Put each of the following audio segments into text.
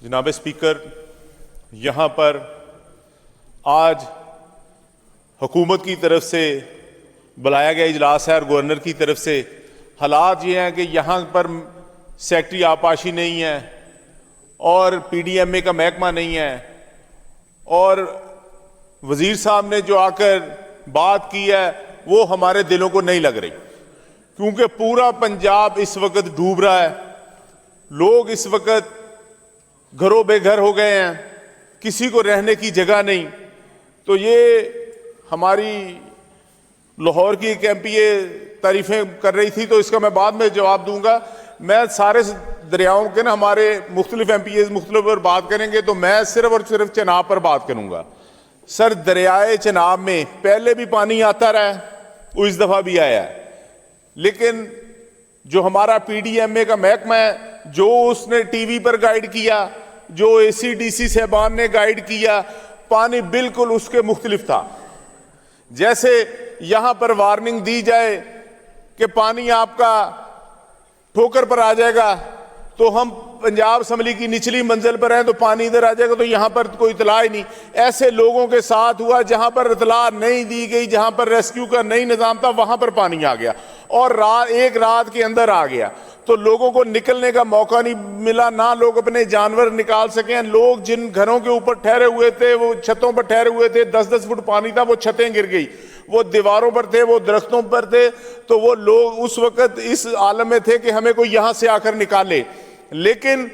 जनाब स्पीकर, यहाँ पर आज हुकूमत की तरफ से बुलाया गया इजलास है और गवर्नर की तरफ से हालात ये हैं कि यहाँ पर सेक्रेटरी आबपाशी नहीं है और PDMA का महकमा नहीं है और वजीर साहब ने जो आकर बात की है वो हमारे दिलों को नहीं लग रही, क्योंकि पूरा पंजाब इस वक्त डूब रहा है। लोग इस वक्त घरों बेघर हो गए हैं, किसी को रहने की जगह नहीं। तो ये हमारी लाहौर की एक MPA तारीफें कर रही थी, तो इसका मैं बाद में जवाब दूंगा। मैं सारे दरियाओं के हमारे मुख्तलिफ MPAs मुख्तलिफ पर बात करेंगे, तो मैं सिर्फ और सिर्फ चनाब पर बात करूंगा। सर, दरियाए चनाब में पहले भी पानी आता रहा है, वो इस दफा भी आया है, लेकिन जो हमारा PDMA का महकमा है, जो उसने TV पर गाइड किया, जो ACDC साहबान ने गाइड किया, पानी बिल्कुल उसके मुख्तलिफ था। जैसे यहां पर वार्निंग दी जाए कि पानी आपका ठोकर पर आ जाएगा, तो हम पंजाब असम्बली की निचली मंजिल पर हैं तो पानी इधर आ जाएगा, तो यहां पर कोई इतला ही नहीं। ऐसे लोगों के साथ हुआ जहां पर इतला नहीं दी गई, जहां पर रेस्क्यू का नहीं निजाम था, वहां पर पानी आ गया और एक रात के अंदर आ गया। तो लोगों को निकलने का मौका नहीं मिला, ना लोग अपने जानवर निकाल सके। लोग जिन घरों के ऊपर ठहरे हुए थे, वो छतों पर ठहरे हुए थे, 10-10 फुट पानी था, वो छतें गिर गई, वो दीवारों पर थे, वो दरख्तों पर थे। तो वो लोग उस वक्त इस आलम में थे कि हमें कोई यहां से आकर निकाले। लेकिन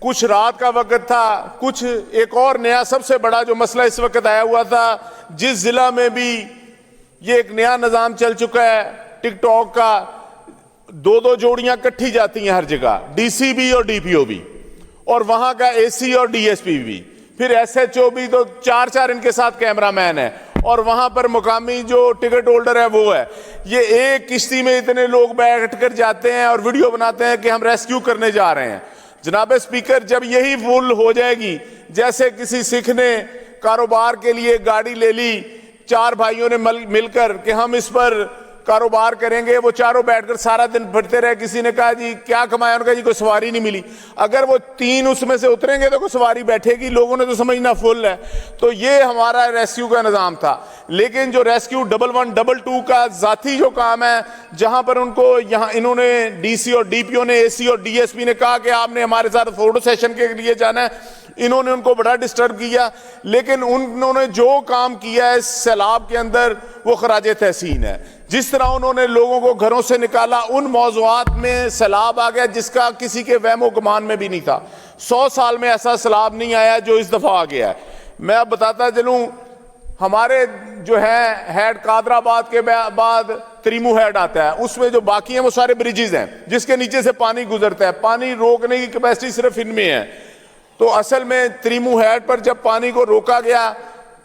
कुछ रात का वक्त था, कुछ एक और नया सबसे बड़ा जो मसला इस वक्त आया हुआ था, जिस जिला में भी ये एक नया निजाम चल चुका है टिकटॉक का, 2-2 जोड़ियां इकट्ठी जाती हैं हर जगह, DC भी और DPO भी, और वहां का AC और DSP भी, फिर SHO भी, तो 4-4 इनके साथ कैमरामैन है, और वहां पर मुकामी जो टिकट होल्डर है वो है। ये एक किश्ती में इतने लोग बैठ कर जाते हैं और वीडियो बनाते हैं कि हम रेस्क्यू करने जा रहे हैं। जनाब स्पीकर, जब यही फुल हो जाएगी, जैसे किसी सिख ने कारोबार के लिए गाड़ी ले ली, 4 भाइयों ने मिलकर कि हम इस पर कारोबार करेंगे, वो चारों बैठकर सारा दिन फिरते रहे। किसी ने कहा जी क्या कमाया, उन्होंने कहा जी कोई सवारी नहीं मिली। अगर वो 3 उसमें से उतरेंगे तो कोई सवारी बैठेगी, लोगों ने तो समझना फुल है। तो ये हमारा रेस्क्यू का निजाम था। लेकिन जो रेस्क्यू 11, 22 का जाती जो काम है, जहां पर उनको यहाँ इन्होंने DC और DPO ने, AC और DSP ने कहा कि आपने हमारे साथ फोटो सेशन के लिए जाना है, इन्होंने उनको बड़ा डिस्टर्ब किया। लेकिन उन्होंने जो काम किया है सैलाब के अंदर, वो खराजे तहसीन है। जिस तरह उन्होंने लोगों को घरों से निकाला, उन मौज़ूआत में सैलाब आ गया जिसका किसी के वहमो गुमान में भी नहीं था। 100 साल में ऐसा सैलाब नहीं आया जो इस दफा आ गया है। मैं अब बताता चलूं, हमारे जो है हेड कादराबाद के बाद त्रिमू हेड आता है, उसमें जो बाकी हैं वो सारे ब्रिजेस हैं जिसके नीचे से पानी गुजरता है। पानी रोकने की कैपेसिटी सिर्फ इनमें है। तो असल में त्रिमू हेड पर जब पानी को रोका गया,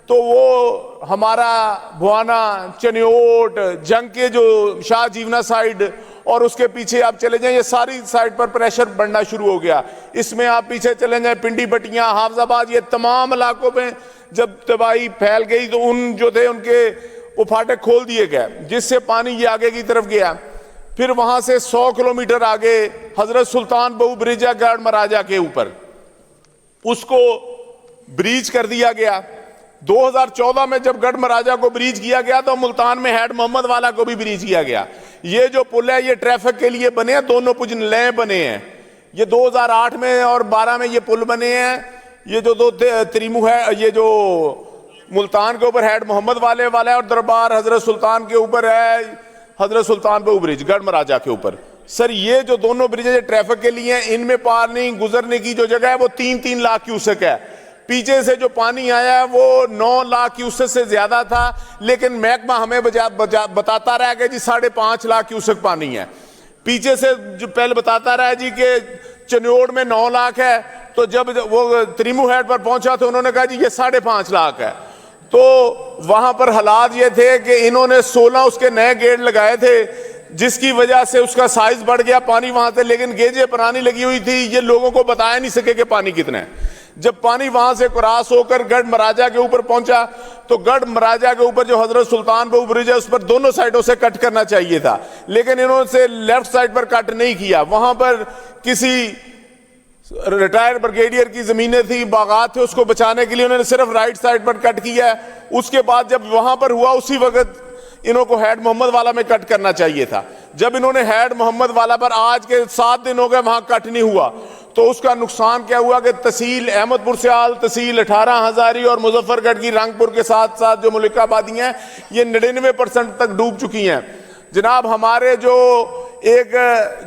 तो वो हमारा भुआना, चनियोट, जंग के जो शाह जीवना साइड और उसके पीछे आप चले जाएं, ये सारी साइड पर प्रेशर बढ़ना शुरू हो गया। इसमें आप पीछे चले जाएं, पिंडी बटियां, हाफजाबाद, ये तमाम इलाकों में जब तबाही फैल गई तो उन जो थे उनके वो फाटक खोल दिए गए, जिससे पानी ये आगे की तरफ गया। फिर वहां से 100 किलोमीटर आगे हजरत सुल्तान बहू ब्रिज है गढ़ महाराजा के ऊपर, उसको ब्रीच कर दिया गया। 2014 में जब गढ़ महाराजा को ब्रीच किया गया तो मुल्तान में हेड मोहम्मद वाला को भी ब्रीच किया गया। ये जो पुल है ये ट्रैफिक के लिए बने हैं, दोनों पुल नए बने हैं। ये 2008 में और 12 में ये पुल बने हैं। ये जो 2 त्रिमू है, ये जो मुल्तान के ऊपर हेड मोहम्मद वाला है, और दरबार हजरत सुल्तान के ऊपर है हजरत सुल्तान बहू ब्रिज गढ़ महाराजा के ऊपर। सर, ये जो दोनों ब्रिजेज ट्रैफिक के लिए हैं, इनमें पानी गुजरने की जो जगह है वो 3-3 लाख क्यूसेक है। पीछे से जो पानी आया है वो 9 लाख क्यूसेक से ज्यादा था, लेकिन महकमा हमें बताता रहा कि जी 5.5 लाख क्यूसेक पानी है। पीछे से जो पहले बताता रहा जी कि चनियोड़ में 9 लाख है, तो जब वो त्रिमू हेड पर पहुंचा तो उन्होंने कहा जी ये 5.5 लाख है। तो वहां पर हालात ये थे कि इन्होंने 16 उसके नए गेट लगाए थे, जिसकी वजह से उसका साइज बढ़ गया पानी वहां से, लेकिन गेजें पुरानी लगी हुई थी, ये लोगों को बताया नहीं सके कि पानी कितना है। जब पानी वहां से क्रॉस होकर गढ़ महाराजा के ऊपर पहुंचा, तो गढ़ महाराजा के ऊपर जो हजरत सुल्तान बहू ब्रिज है उस पर दोनों साइडों से कट करना चाहिए था, लेकिन इन्होंने लेफ्ट साइड पर कट नहीं किया। वहां पर किसी रिटायर्ड ब्रिगेडियर की जमीनें थी, बागात थे, उसको बचाने के लिए उन्होंने सिर्फ राइट साइड पर कट किया है। उसके बाद जब वहां पर हुआ उसी वक्त इनको हैड मोहम्मद वाला में कट करना चाहिए था। जब इन्होंने हैड मोहम्मद वाला पर आज के 7 दिन हो गए वहां कट नहीं हुआ, तो उसका नुकसान क्या हुआ कि तहसील अहमदपुर स्याल, तहसील 18 हजारी और मुजफ्फरगढ़ की रंगपुर के साथ साथ जो मुल्लिकाबादियां हैं ये 99% तक डूब चुकी हैं। जनाब हमारे जो एक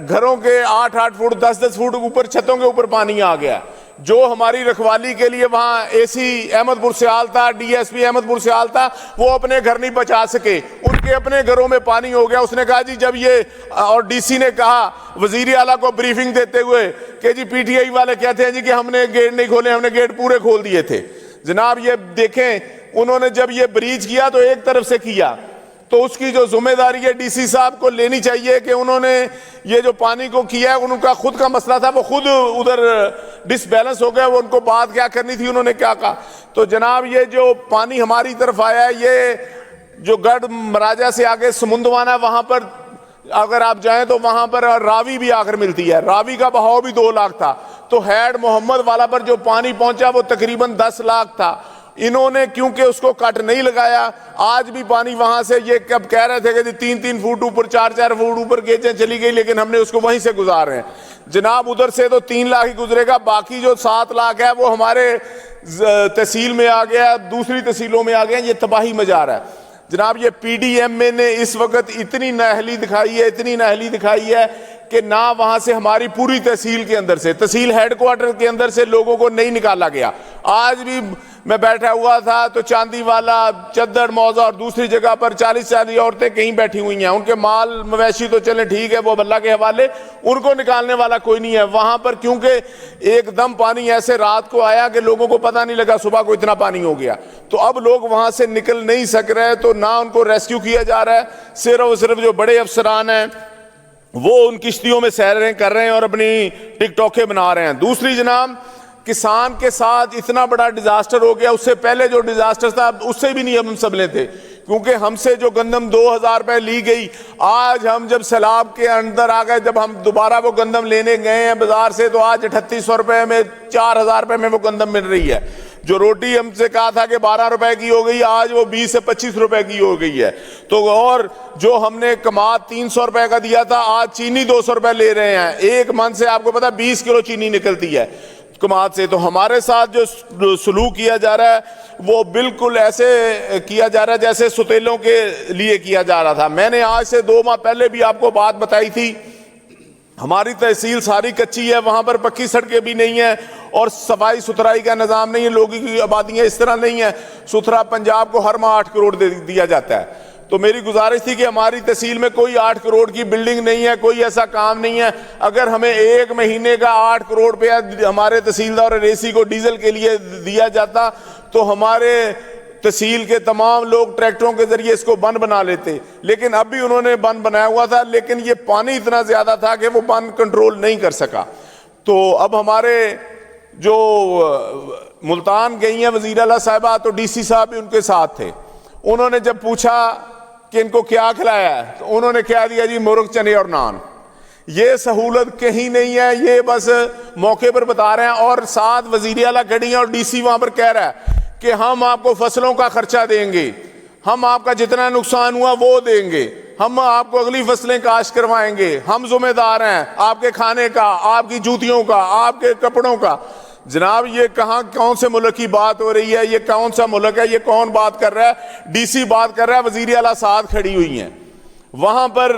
घरों के 8-8 फुट 10-10 फुट ऊपर छतों के ऊपर पानी आ गया। जो हमारी रखवाली के लिए वहां एसी अहमदपुर स्याल था, डीएसपी अहमदपुर स्याल था, वो अपने घर नहीं बचा सके, उनके अपने घरों में पानी हो गया। उसने कहा जी जब ये, और डीसी ने कहा वजीर आला को ब्रीफिंग देते हुए कि जी पीटीआई वाले कहते हैं जी कि हमने गेट नहीं खोले, हमने गेट पूरे खोल दिए थे। जनाब ये देखें, उन्होंने जब ये ब्रीच किया तो एक तरफ से किया, तो उसकी जो जिम्मेदारी है डीसी साहब को लेनी चाहिए कि उन्होंने ये जो पानी को किया है, उनका खुद का मसला था, वो खुद उधर डिसबैलेंस हो गया, वो उनको बात क्या करनी थी उन्होंने क्या कहा। तो जनाब ये जो पानी हमारी तरफ आया है, ये जो गढ़ महाराजा से आगे समुंदवाना, वहां पर अगर आप जाएं तो वहां पर रावी भी आकर मिलती है, रावी का बहाव भी 2 लाख था। तो हैड मोहम्मद वाला पर जो पानी पहुंचा वो तकरीबन 10 लाख था। इन्होंने क्योंकि उसको कट नहीं लगाया, आज भी पानी वहां से, ये कब कह रहे थे कि 3-3 फुट ऊपर 4-4 फुट ऊपर गेजें चली गई, लेकिन हमने उसको वहीं से गुजार रहे हैं। जनाब उधर से तो 3 लाख ही गुजरेगा, बाकी जो 7 लाख है वो हमारे तहसील में आ गया, दूसरी तहसीलों में आ गया। ये तबाही मचा रहा है। जनाब ये पीडीएमए ने इस वक्त इतनी नाअहली दिखाई है, इतनी नाअहली दिखाई है कि ना वहां से हमारी पूरी तहसील के अंदर से, तहसील हेडक्वार्टर के अंदर से लोगों को नहीं निकाला गया। आज भी मैं बैठा हुआ था तो चांदी वाला, चद्दर मौजा और दूसरी जगह पर 40-40 औरतें कहीं बैठी हुई हैं। उनके माल मवेशी तो चले ठीक है, वो अल्लाह के हवाले, उनको निकालने वाला कोई नहीं है वहां पर, क्योंकि एकदम पानी ऐसे रात को आया कि लोगों को पता नहीं लगा सुबह को इतना पानी हो गया। तो अब लोग वहां से निकल नहीं सक रहे, तो ना उनको रेस्क्यू किया जा रहा है। सिर्फ और सिर्फ जो बड़े अफसरान हैं वो उन किश्तियों में सैरें कर रहे हैं और अपनी टिकटॉके बना रहे हैं। दूसरी जनाब, किसान के साथ इतना बड़ा डिजास्टर हो गया, उससे पहले जो डिजास्टर था उससे भी नहीं हम संभले थे, क्योंकि हमसे जो गंदम 2000 रुपए ली गई, आज हम जब सैलाब के अंदर आ गए, जब हम दोबारा वो गंदम लेने गए हैं बाजार से, तो आज 3800 रुपए में 4000 रुपए में वो गंदम मिल रही है। जो रोटी हमसे कहा था कि 12 रुपए की हो गई, आज वो 20 से 25 रुपए की हो गई है। तो और जो हमने कमाद 300 रुपए का दिया था, आज चीनी 200 रुपए ले रहे हैं। एक मन से आपको पता 20 किलो चीनी निकलती है कमाद से। तो हमारे साथ जो सलूक किया जा रहा है वो बिल्कुल ऐसे किया जा रहा है जैसे सुतेलों के लिए किया जा रहा था। मैंने आज से 2 माह पहले भी आपको बात बताई थी, हमारी तहसील सारी कच्ची है, वहां पर पक्की सड़कें भी नहीं है और सफाई सुथराई का निजाम नहीं है, लोगों की आबादियां इस तरह नहीं है। सुथरा पंजाब को हर माह 8 करोड़ दे दिया जाता है। तो मेरी गुजारिश थी कि हमारी तहसील में कोई 8 करोड़ की बिल्डिंग नहीं है, कोई ऐसा काम नहीं है। अगर हमें 1 महीने का 8 करोड़ रुपया हमारे तहसीलदार और एसी को डीजल के लिए दिया जाता तो हमारे तहसील के तमाम लोग ट्रैक्टरों के जरिए इसको बंद बना लेते। लेकिन अब भी उन्होंने बंद बनाया हुआ था, लेकिन ये पानी इतना ज्यादा था कि वो बंद कंट्रोल नहीं कर सका। तो अब हमारे जो मुल्तान गई हैं वजीर आला साहिबा, तो डीसी साहब भी उनके साथ थे। उन्होंने जब पूछा कि इनको क्या खिलाया है, तो उन्होंने क्या दिया जी, मुर्ग, चने और नान। ये सहूलत कहीं नहीं है, ये बस मौके पर बता रहे हैं। और साथ वजीर आला खड़ी है और डीसी वहां पर कह रहा है कि हम आपको फसलों का खर्चा देंगे, हम आपका जितना नुकसान हुआ वो देंगे, हम आपको अगली फसलें काश्त करवाएंगे, हम जिम्मेदार हैं आपके खाने का, आपकी जूतियों का, आपके कपड़ों का। जनाब ये कहां कौन से मुल्क की बात हो रही है, ये कौन सा मुल्क है, ये कौन बात कर रहा है? डीसी बात कर रहा है, वजीर आला साथ खड़ी हुई हैं। वहां पर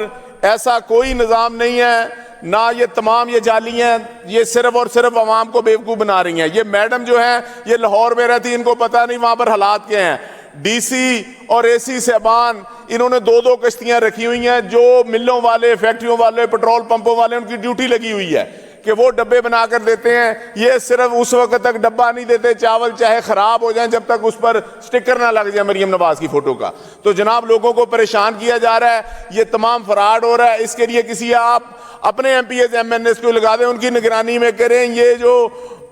ऐसा कोई निजाम नहीं है, ना ये तमाम ये जाली हैं, ये सिर्फ और सिर्फ अवाम को बेवकूफ बना रही हैं। ये मैडम जो है ये लाहौर में रहती, इनको पता नहीं वहां पर हालात क्या हैं। डीसी और एसी साहबान इन्होंने 2-2 कश्तियां रखी हुई हैं। जो मिलों वाले, फैक्ट्रियों वाले, पेट्रोल पंपों वाले, उनकी ड्यूटी लगी हुई है कि वो डब्बे बना कर देते हैं। ये सिर्फ उस वक्त तक डब्बा नहीं देते, चावल चाहे खराब हो जाए, जब तक उस पर स्टिकर ना लग जाए मरियम नवाज की फोटो का। तो जनाब लोगों को परेशान किया जा रहा है, ये तमाम फ्रॉड हो रहा है। इसके लिए किसी आप अपने एमपीएस एमएनएस को लगा दें, उनकी निगरानी में करें। ये जो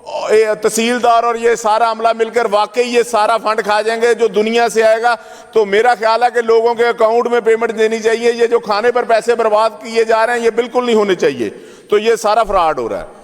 तहसीलदार और ये सारा अमला मिलकर वाकई ये सारा फंड खा जाएंगे जो दुनिया से आएगा। तो मेरा ख्याल है कि लोगों के अकाउंट में पेमेंट देनी चाहिए। ये जो खाने पर पैसे बर्बाद किए जा रहे हैं ये बिल्कुल नहीं होने चाहिए। तो ये सारा फ्रॉड हो रहा है।